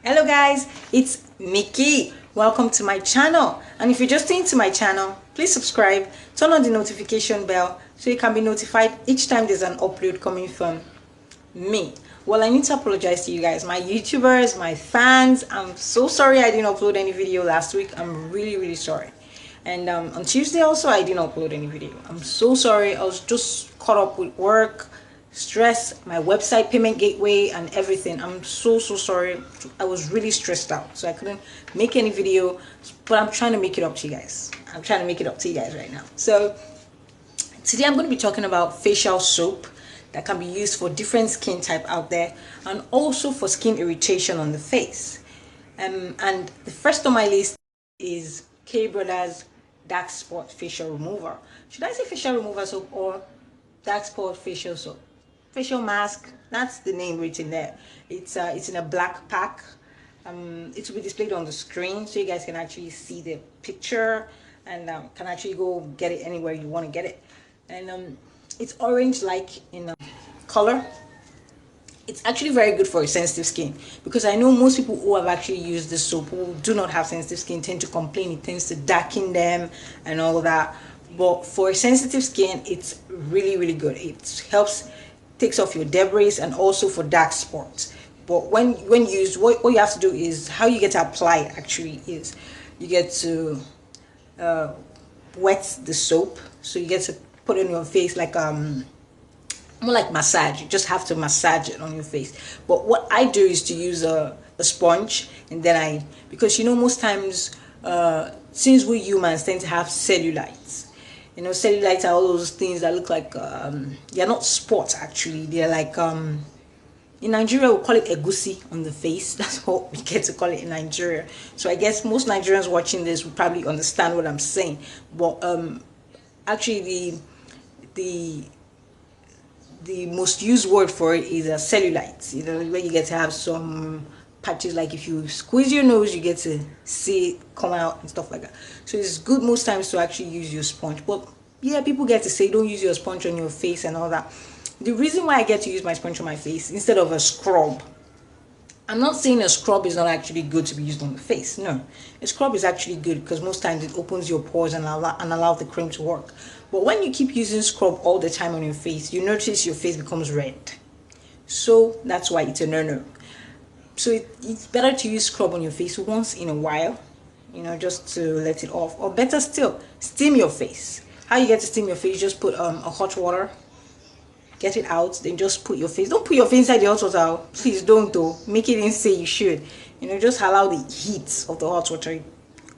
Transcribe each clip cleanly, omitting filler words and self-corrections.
Hello guys, it's Mickey. Welcome to my channel. And if you're just into my channel, please subscribe, turn on the notification bell so you can be notified each time there's an upload coming from me. Well, I need to apologize to you guys, my YouTubers, my fans. I'm so sorry I didn't upload any video last week. I'm really sorry. And on Tuesday also I didn't upload any video. I'm so sorry. I was just caught up with work, stress, my website payment gateway and everything. I'm so sorry. I was really stressed out, so I couldn't make any video, but I'm trying to make it up to you guys. I'm trying to make it up to you guys right now. So today I'm going to be talking about facial soap that can be used for different skin type out there and also for skin irritation on the face. And the first on my list is K Brothers Dark Spot Facial Remover. Should I say facial remover soap or dark spot facial soap? Facial mask, that's the name written there. It's in a black pack. It will be displayed on the screen so you guys can actually see the picture and can actually go get it anywhere you want to get it. And it's orange like in color. It's actually very good for sensitive skin, because I know most people who have actually used this soap who do not have sensitive skin tend to complain it tends to darken them and all that. But for sensitive skin, it's really good. It helps, takes off your debris, and also for dark spots. But when used, what you have to do is, how you get to apply it actually is you get to wet the soap, so you get to put it on your face like more like massage. You just have to massage it on your face. But what I do is to use a sponge, and then because most times since we humans tend to have cellulites. Cellulites are all those things that look like they're not spots actually. They're like in Nigeria we call it egusi on the face. That's what we get to call it in Nigeria. So I guess most Nigerians watching this will probably understand what I'm saying. But actually the the most used word for it is cellulite. Where you get to have some patches, like if you squeeze your nose you get to see it come out and stuff like that. So it's good most times to actually use your sponge. But yeah, people get to say don't use your sponge on your face and all that. The reason why I get to use my sponge on my face instead of a scrub, I'm not saying a scrub is not actually good to be used on the face. No, a scrub is actually good because most times it opens your pores and allow the cream to work. But when you keep using scrub all the time on your face, you notice your face becomes red. So that's why it's a no-no. So it's better to use scrub on your face once in a while, just to let it off. Or better still, steam your face. How you get to steam your face? Just put a hot water, get it out, then just put your face. Don't put your face inside the hot water, please don't. Though, make it in, say you should. Just allow the heat of the hot water.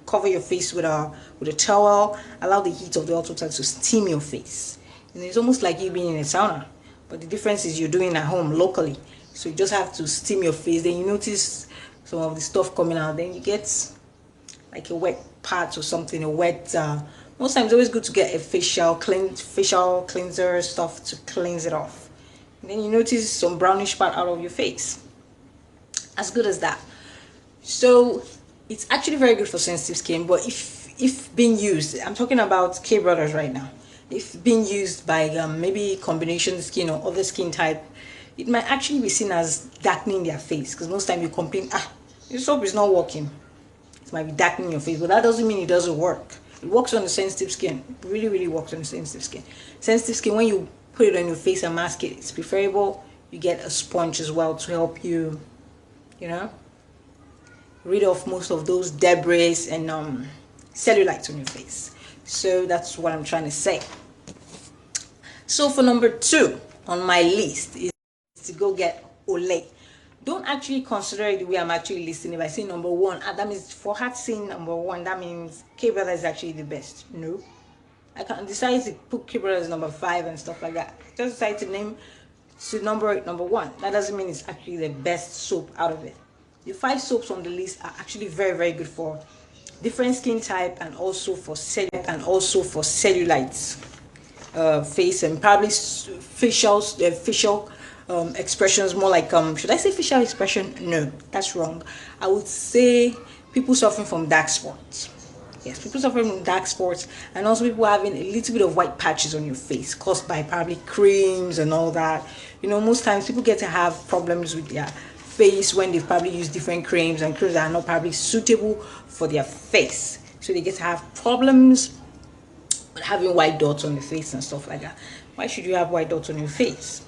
Cover your face with a towel. Allow the heat of the hot water to steam your face. It's almost like you being in a sauna, but the difference is you're doing it at home locally. So you just have to steam your face. Then you notice some of the stuff coming out. Then you get like a wet patch or something, a wet most times it's always good to get a facial cleanser stuff to cleanse it off. And then you notice some brownish part out of your face. As good as that. So it's actually very good for sensitive skin. But if being used, I'm talking about K Brothers right now, if being used by maybe combination skin or other skin type, it might actually be seen as darkening their face, because most time you complain, your soap is not working. It might be darkening your face, but that doesn't mean it doesn't work. It works on the sensitive skin. It really works on the sensitive skin. Sensitive skin, when you put it on your face and mask it, it's preferable you get a sponge as well to help you, rid of most of those debris and cellulite on your face. So that's what I'm trying to say. So for number 2 on my list is to go get Olay. Don't actually consider it the way I'm actually listing it by saying number 1. That means for her saying number 1, that means K Brother is actually the best. No, I can decide to put K Brother as number 5 and stuff like that. Just decide to number it number 1. That doesn't mean it's actually the best soap out of it. The 5 soaps on the list are actually very good for different skin type and also for cellulites, face and probably facial expressions, more like should I say facial expression? No, that's wrong. I would say people suffering from dark spots. Yes, people suffering from dark spots, and also people having a little bit of white patches on your face caused by probably creams and all that. Most times people get to have problems with their face when they've probably used different creams and creams that are not probably suitable for their face, so they get to have problems with having white dots on the face and stuff like that. Why should you have white dots on your face?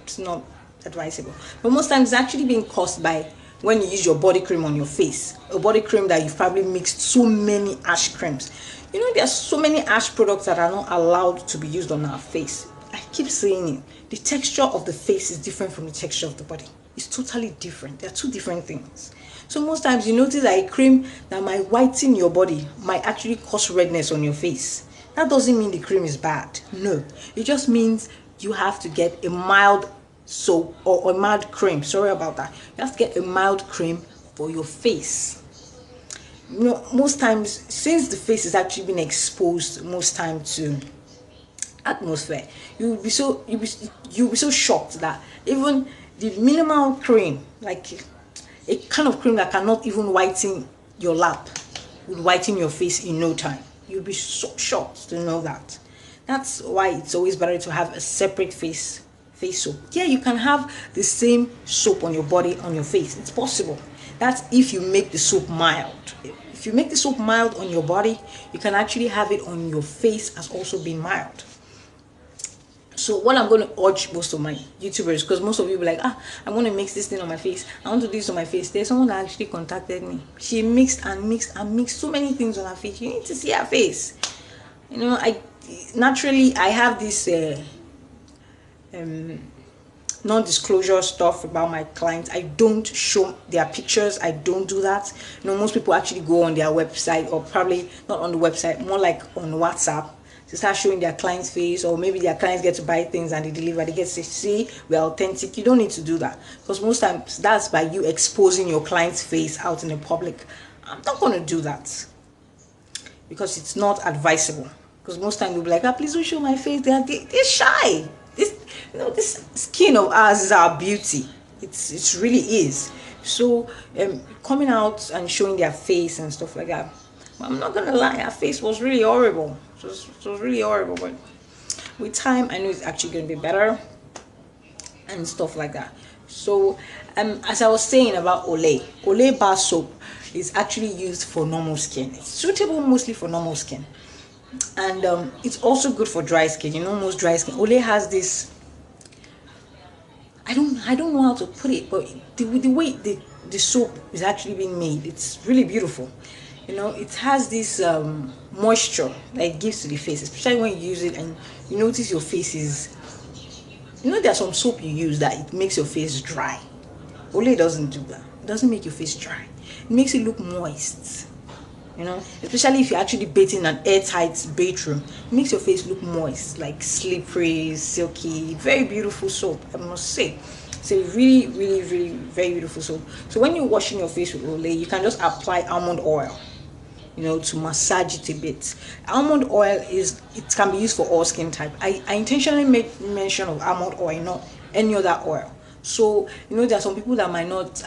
It's not advisable. But most times it's actually being caused by when you use your body cream on your face, a body cream that you've probably mixed so many ash creams. You know, there's so many ash products that are not allowed to be used on our face. I keep saying it. The texture of the face is different from the texture of the body. It's totally different. They're two different things. So most times you notice that a cream that might whiten your body might actually cause redness on your face. That doesn't mean the cream is bad. No, it just means you have to get a mild soap or a mild cream. Sorry about that. You have to get a mild cream for your face. You know, most times, since the face is actually been exposed most time to atmosphere, you'll be so shocked that even the minimal cream, like a kind of cream that cannot even whiten your lap, would whiten your face in no time. You'll be so shocked to know that. That's why it's always better to have a separate face soap. Yeah, you can have the same soap on your body, on your face. It's possible. That's if you make the soap mild. If you make the soap mild on your body, you can actually have it on your face as also being mild. So what I'm going to urge most of my YouTubers, because most of you be like, I want to mix this thing on my face, I want to do this on my face. There's someone that actually contacted me. She mixed and mixed and mixed so many things on her face. You need to see her face. You know, I have this non-disclosure stuff about my clients. I don't show their pictures. I don't do that. You know, most people actually go on their website, or probably not on the website, more like on WhatsApp, to start showing their client's face, or maybe their clients get to buy things and they deliver. They get to see we're authentic. You don't need to do that, because most times that's by you exposing your client's face out in the public. I'm not going to do that because it's not advisable. Because most times you'll be like, please don't show my face. They're shy. This skin of ours is our beauty. It really is. So coming out and showing their face and stuff like that, I'm not gonna lie, her face was really horrible. It was really horrible, but with time I know it's actually gonna be better and stuff like that. So as I was saying about Olay bar soap is actually used for normal skin. It's suitable mostly for normal skin, and it's also good for dry skin. You know, most dry skin, Olay has this, I don't know how to put it, but the way the soap is actually being made, it's really beautiful. You know, it has this moisture that it gives to the face, especially when you use it and you notice your face is, you know, there's some soap you use that it makes your face dry. Olay doesn't do that. It doesn't make your face dry. It makes it look moist. You know, especially if you're actually bathing in an airtight bathroom, it makes your face look moist, like slippery, silky. Very beautiful soap, I must say. It's a really, really, really very beautiful soap. So when you're washing your face with Olay, you can just apply almond oil, you know, to massage it a bit. Almond oil can be used for all skin type. I intentionally made mention of almond oil, not any other oil. So, you know, there are some people that might not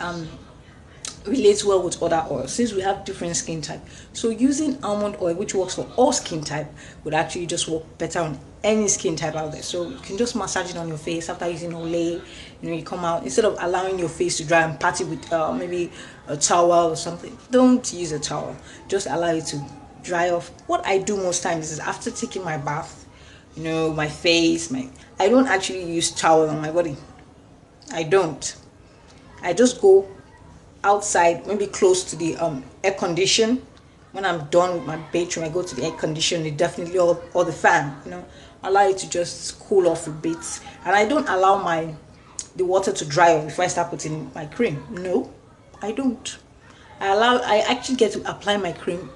relate well with other oils, since we have different skin type. So using almond oil, which works for all skin type, would actually just work better on any skin type out there. So you can just massage it on your face after using Olay. You know, you come out, instead of allowing your face to dry and pat it with maybe a towel or something, don't use a towel. Just allow it to dry off. What I do most times is after taking my bath, you know, my face, I don't actually use towel on my body. I don't. I just go outside, maybe close to the air condition. When I'm done with my bathroom, I go to the air condition, it definitely or the fan, you know, allow it to just cool off a bit. And I don't allow the water to dry off before I start putting my cream. No, I don't. I actually get to apply my cream.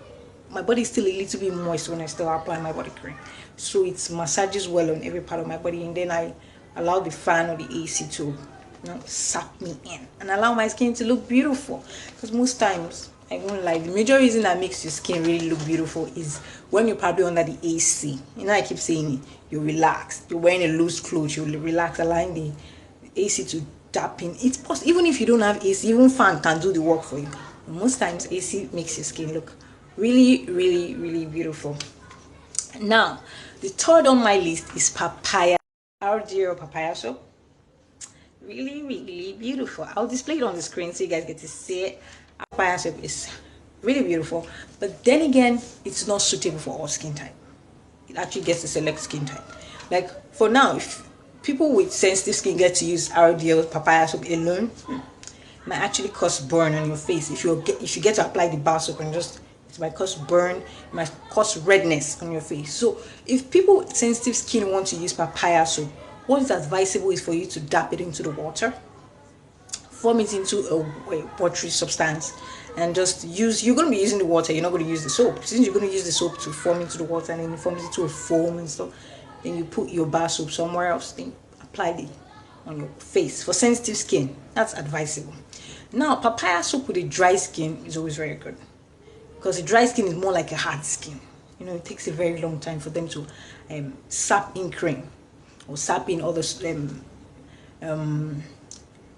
My body is still a little bit moist when I still apply my body cream, so it massages well on every part of my body, and then I allow the fan or the AC to, you know, suck me in and allow my skin to look beautiful. Because most times, I won't lie, the major reason that makes your skin really look beautiful is when you're probably under the AC. You know, I keep saying it, you're relaxed, you're wearing a loose clothes, you're relaxed, allowing the AC to tap in. It's possible, even if you don't have AC, even fan can do the work for you. Most times AC makes your skin look really, really, really beautiful. Now, the third on my list is papaya. RDO papaya soap. Really, really beautiful. I'll display it on the screen so you guys get to see it. Papaya soap is really beautiful, but then again, it's not suitable for all skin type. It actually gets to select skin type. Like for now, if people with sensitive skin get to use RDL papaya soap alone, it might actually cause burn on your face. If you get to apply the bar soap and just, it might cause burn, it might cause redness on your face. So if people with sensitive skin want to use papaya soap, what is advisable is for you to dap it into the water, form it into a watery substance, and just use, you're going to be using the water, you're not going to use the soap. Since you're going to use the soap to form into the water and then it forms into a foam and stuff, then you put your bar soap somewhere else, then apply it on your face. For sensitive skin, that's advisable. Now papaya soap with a dry skin is always very good, because a dry skin is more like a hard skin. You know, it takes a very long time for them to sap in cream or sap in other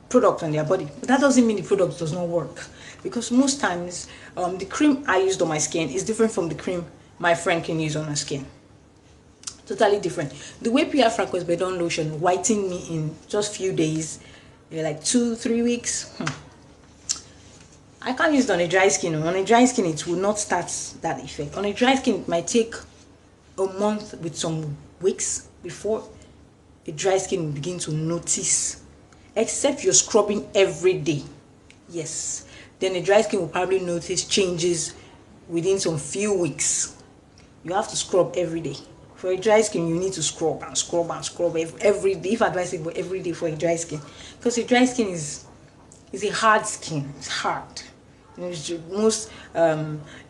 product on their body. But that doesn't mean the product does not work, because most times the cream I used on my skin is different from the cream my friend can use on her skin. Totally different. The way Pierre Francois Bedon lotion whitened me in just few days, like 2-3 weeks, I can't use it on a dry skin. On a dry skin, it will not start that effect. On a dry skin, it might take a month with some weeks before a dry skin will begin to notice, except you're scrubbing every day. Yes, then a dry skin will probably notice changes within some few weeks. You have to scrub every day. For a dry skin, you need to scrub and scrub and scrub every day. If advisable, every day for a dry skin, because a dry skin is a hard skin. It's hard. You know, most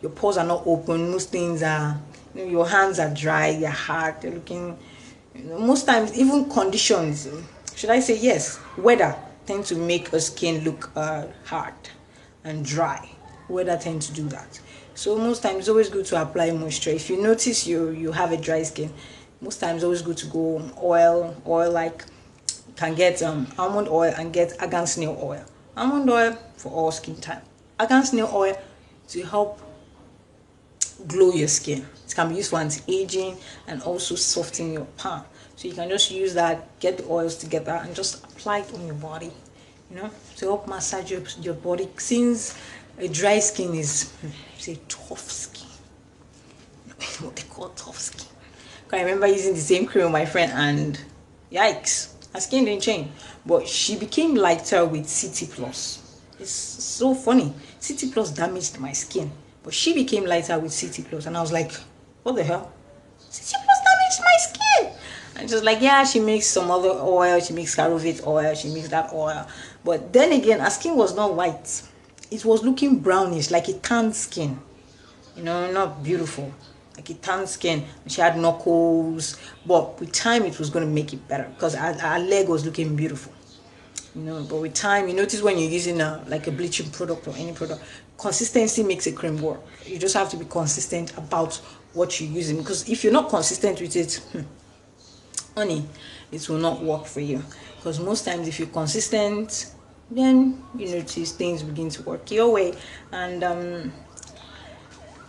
your pores are not open. Most things are, you know, your hands are dry. You're hard. They're looking. You know, most times, even conditions, should I say yes, weather tends to make a skin look hard and dry. Weather tends to do that. So most times it's always good to apply moisture. If you notice you have a dry skin, most times it's always good to go oil like you can get almond oil and get argan snail oil. Almond oil for all skin type. Argan snail oil to help glow your skin. It can be used for anti-aging and also soften your palm. So you can just use that, get the oils together and just apply it on your body, you know, to help massage your body. Since a dry skin is a tough skin, what they call tough skin. I remember using the same cream on my friend and yikes, her skin didn't change, but she became lighter with CT Plus. It's so funny. CT Plus damaged my skin, but she became lighter with CT Plus, and I was like, what the hell? CT Plus damaged my skin. And just like, yeah, she makes some other oil, she makes carovate oil, she makes that oil, but then again, her skin was not white. It was looking brownish, like a tan skin. You know, not beautiful, like a tan skin. She had knuckles, but with time it was going to make it better, because her leg was looking beautiful. You know, but with time, you notice when you're using like a bleaching product or any product, consistency makes a cream work. You just have to be consistent about what you're using, because if you're not consistent with it, honey, it will not work for you. Because most times if you're consistent, then you notice things begin to work your way, and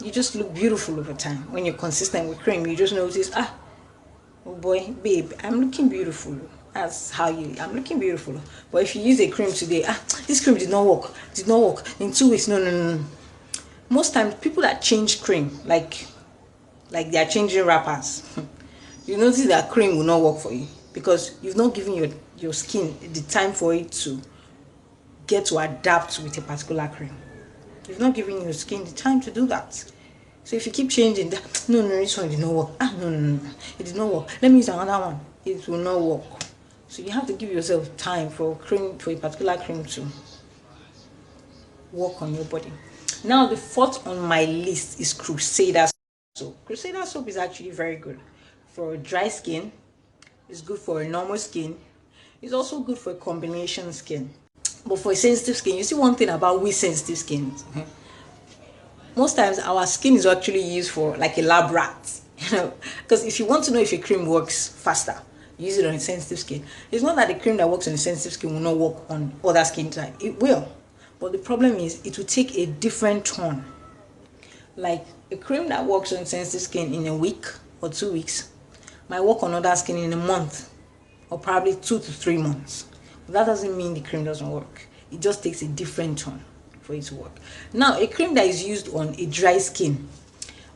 you just look beautiful over time. When you're consistent with cream, you just notice, oh boy, babe, I'm looking beautiful. That's how I'm looking beautiful. But if you use a cream today, this cream did not work, in 2 weeks, no. Most times people that change cream, like they are changing wrappers, you notice that cream will not work for you, because you've not given your skin the time for it to get to adapt with a particular cream. You've not given your skin the time to do that. So if you keep changing that, no, this one did not work. No, it did not work. Let me use another one. It will not work. So you have to give yourself time for a particular cream to work on your body. Now the fourth on my list is Crusader soap. Crusader soap is actually very good for dry skin. It's good for a normal skin. It's also good for a combination skin. But for a sensitive skin, you see one thing about we sensitive skins. Most times our skin is actually used for like a lab rat. You know, because if you want to know if your cream works faster, use it on a sensitive skin. It's not that the cream that works on a sensitive skin will not work on other skin type. It will. But the problem is it will take a different turn. Like a cream that works on sensitive skin in a week or 2 weeks might work on other skin in a month or probably 2 to 3 months. That doesn't mean the cream doesn't work. It just takes a different turn for it to work. Now, a cream that is used on a dry skin,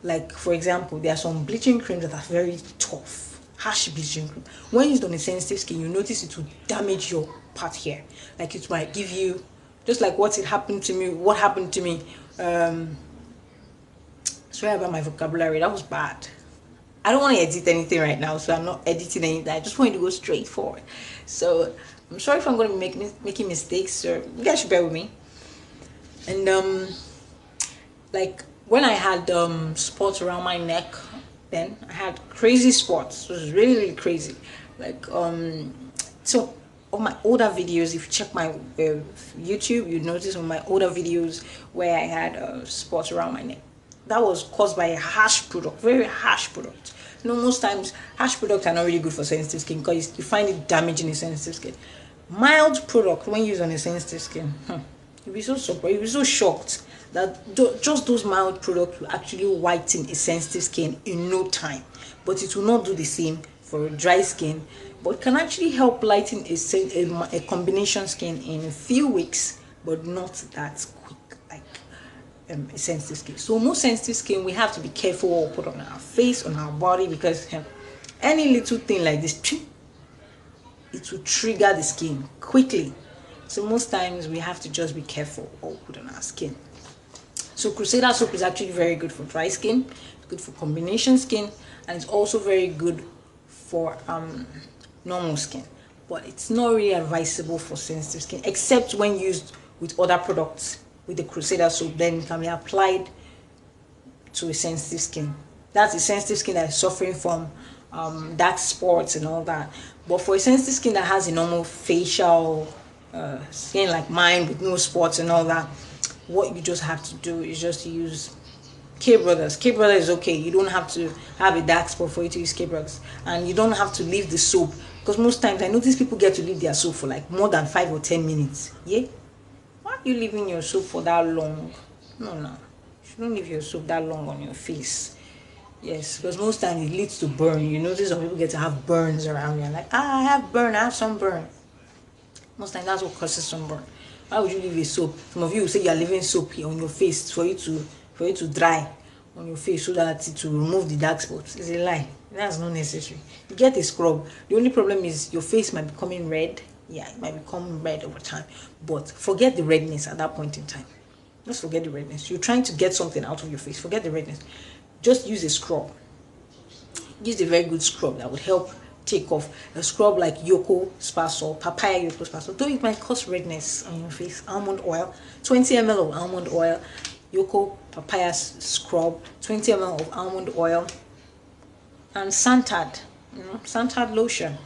like for example, there are some bleaching creams that are very tough, harsh bleaching cream. When used on a sensitive skin, you notice it will damage your part here. Like it might give you, just like what happened to me. What happened to me? Sorry about my vocabulary. That was bad. I don't want to edit anything right now, so I'm not editing anything. I just want you to go straight forward. So I'm sorry if I'm going to be making mistakes, so you guys should bear with me. And like when I had spots around my neck, then I had crazy spots. It was really, really crazy. Like so on my older videos, if you check my YouTube, you notice on my older videos where I had spots around my neck. That was caused by a harsh product, very harsh product. You know, most times harsh products are not really good for sensitive skin because you find it damaging the sensitive skin. Mild product, when used on a sensitive skin, you'll be so surprised, you'll be so shocked that just those mild products will actually whiten a sensitive skin in no time. But it will not do the same for a dry skin, but it can actually help lighten a combination skin in a few weeks, but not that quick like a sensitive skin. So most sensitive skin, we have to be careful what we put on our face, on our body, because any little thing like this, it will trigger the skin quickly. So most times we have to just be careful what we put on our skin. So Crusader soap is actually very good for dry skin, it's good for combination skin, and it's also very good for normal skin. But it's not really advisable for sensitive skin, except when used with other products. With the Crusader soap, then it can be applied to a sensitive skin. That's a sensitive skin that is suffering from dark spots and all that. But for a sensitive skin that has a normal facial skin like mine with no spots and all that, what you just have to do is just use K Brothers. K Brothers is okay. You don't have to have a dark spot for you to use K Brothers, and you don't have to leave the soap, because most times I notice people get to leave their soap for like more than 5 or 10 minutes. Yeah. Why are you leaving your soap for that long? No, you shouldn't leave your soap that long on your face. Yes, because most times it leads to burn. You notice some people get to have burns around you. Like, I have burn, I have some burn. Most times that's what causes sunburn. Why would you leave a soap? Some of you will say you are leaving soap on your face for you to dry on your face so that it will remove the dark spots. It's a lie. That's not necessary. You get a scrub. The only problem is your face might be becoming red. Yeah, it might become red over time, but forget the redness at that point in time. Just forget the redness. You're trying to get something out of your face. Forget the redness. Just use a scrub. Use a very good scrub that would help take off. A scrub like Yoko Spasol, papaya Yoko Spasol. Though it might cause redness on your face. Almond oil, 20 ml of almond oil. Yoko papaya scrub, 20 ml of almond oil, and Santad, Santad lotion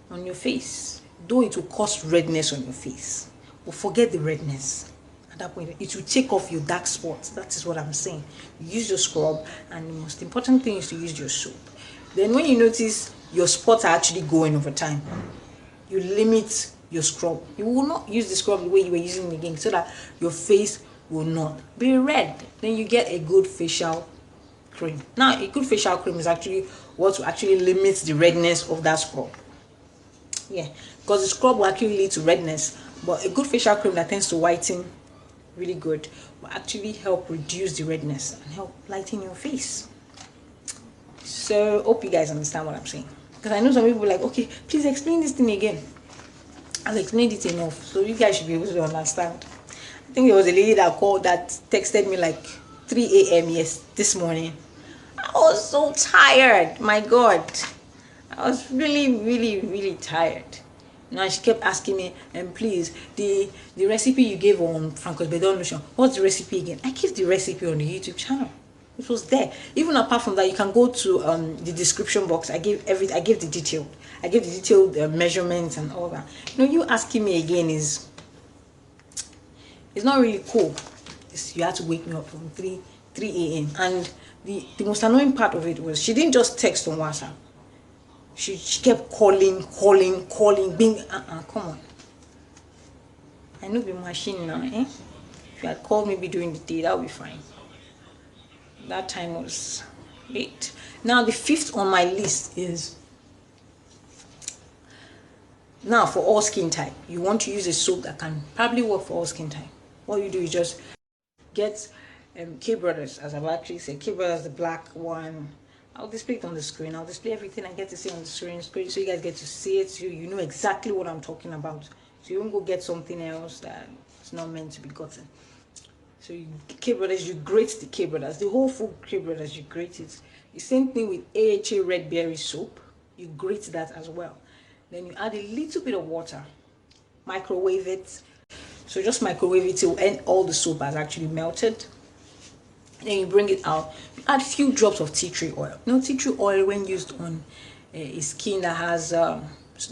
on your face. Though it will cause redness on your face, but forget the redness. At that point, it will take off your dark spots. That is what I'm saying. Use your scrub, and the most important thing is to use your soap. Then when you notice your spots are actually going over time, you limit your scrub. You will not use the scrub the way you were using it again, so that your face will not be red. Then you get a good facial cream. Now, a good facial cream is actually what will actually limit the redness of that scrub. Yeah, because the scrub will actually lead to redness, but a good facial cream that tends to whiten really good will actually help reduce the redness and help lighten your face. So hope you guys understand what I'm saying, because I know some people are like, okay, please explain this thing again. I've explained it enough, so you guys should be able to understand. I think there was a lady that called, that texted me like 3 a.m. this morning. I was so tired, my God. I was really, really, really tired. Now she kept asking me, and please, the recipe you gave on Francois Bedon lotion, what's the recipe again? I gave the recipe on the YouTube channel. It was there. Even apart from that, you can go to the description box. I gave the detailed measurements and all that. You asking me again is, it's not really cool. You had to wake me up from 3 a.m. And the most annoying part of it was she didn't just text on WhatsApp. She kept calling, being, come on. I know the machine now, eh? If you had called maybe during the day, that would be fine. That time was late. Now, the 5th on my list is Now for all skin type, you want to use a soap that can probably work for all skin type. What you do is just get K Brothers, as I've actually said. K Brothers, the black one. I'll display it on the screen. I'll display everything I get to see on the screen so you guys get to see it. So you know exactly what I'm talking about. So you won't go get something else that is not meant to be gotten. So you, K Brothers, you grate the K Brothers, the whole full K Brothers, you grate it. The same thing with AHA red berry soap. You grate that as well. Then you add a little bit of water, microwave it. So just microwave it till all the soap has actually melted. Then you bring it out. You add a few drops of tea tree oil. You know, tea tree oil, when used on a skin that has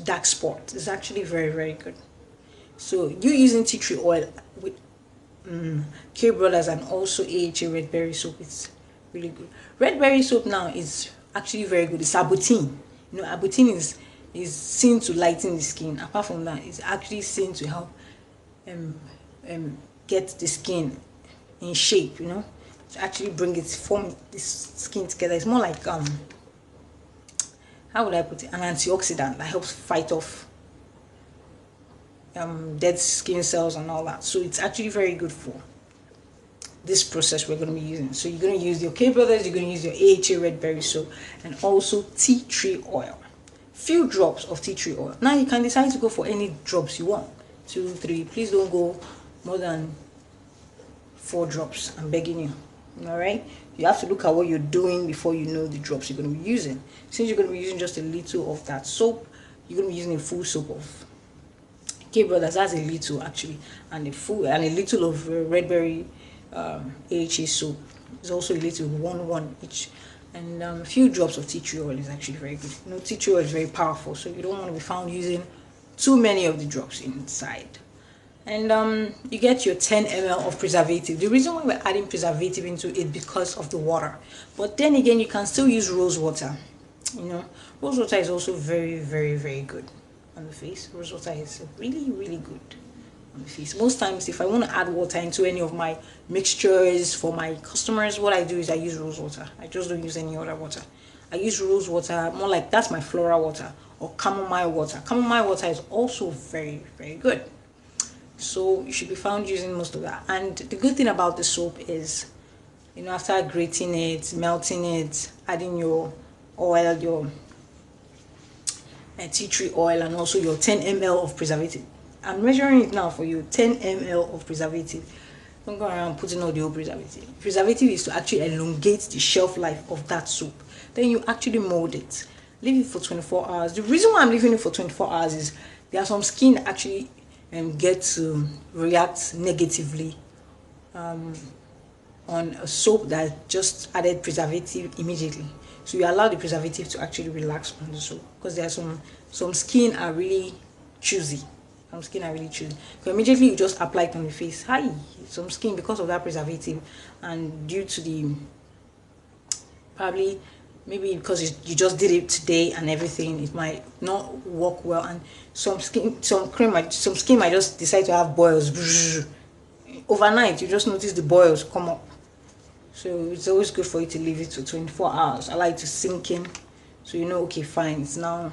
dark spots, is actually very, very good. So you using tea tree oil with K Brothers and also AHA red berry soap, it's really good. Red berry soap now is actually very good. It's Abutine. You know, Abutine is seen to lighten the skin. Apart from that, it's actually seen to help get the skin in shape, you know, to actually bring it, form this skin together. It's more like how would I put it, an antioxidant that helps fight off dead skin cells and all that. So it's actually very good for this process we're going to be using. So you're going to use your K Brothers, you're going to use your AHA red berry soap, and also tea tree oil. Few drops of tea tree oil. Now you can decide to go for any drops you want, 2, 3. Please don't go more than 4 drops. I'm begging you. All right, you have to look at what you're doing before you know the drops you're going to be using. Since you're going to be using just a little of that soap, you're going to be using a full soap of K Brothers. That's a little actually, and a little of red berry AHA soap is also a little, 1 each. And a few drops of tea tree oil is actually very good. You know, tea tree oil is very powerful, so you don't want to be found using too many of the drops inside. And you get your 10 ml of preservative. The reason why we're adding preservative into it because of the water, but then again, you can still use rose water. You know, rose water is also very, very, very good on the face. Rose water is really, really good on the face. Most times, if I want to add water into any of my mixtures for my customers, what I do is I use rose water. I just don't use any other water. I use rose water, more like that's my floral water, or chamomile water. Chamomile water is also very, very good. So you should be found using most of that. And the good thing about the soap is, you know, after grating it, melting it, adding your oil, your tea tree oil, and also your 10 ml of preservative. I'm measuring it now for you, 10 ml of preservative. Don't go around putting all the old preservative. Preservative is to actually elongate the shelf life of that soap. Then you actually mold it. Leave it for 24 hours. The reason why I'm leaving it for 24 hours is there are some skin that actually get to react negatively on a soap that just added preservative immediately. So you allow the preservative to actually relax on the soap, because there are some skin are really choosy. Some skin are really choosy. So immediately you just apply it on the face. Hi, some skin, because of that preservative and due to the probably maybe because you just did it today and everything, it might not work well, and some skin might just decide to have boils. Overnight you just notice the boils come up. So it's always good for you to leave it to 24 hours. I like to sink in, so you know, okay, fine, it's now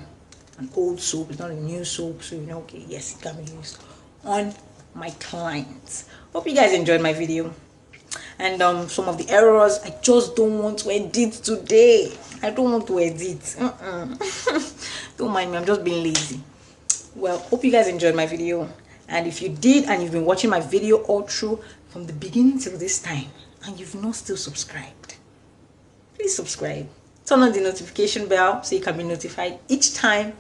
an old soap, it's not a new soap, so you know, okay, yes, it can be used on my clients. Hope you guys enjoyed my video. And some of the errors, I just don't want to edit today. I don't want to edit. Don't mind me, I'm just being lazy. Well, hope you guys enjoyed my video. And if you did, and you've been watching my video all through from the beginning till this time, and you've not still subscribed, please subscribe. Turn on the notification bell so you can be notified each time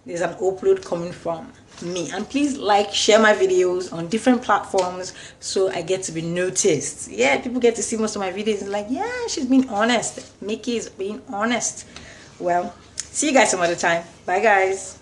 there's an upload coming from me. And please like, share my videos on different platforms so I get to be noticed. Yeah, people get to see most of my videos and like, yeah, she's being honest. Mickey is being honest. Well, see you guys some other time. Bye guys.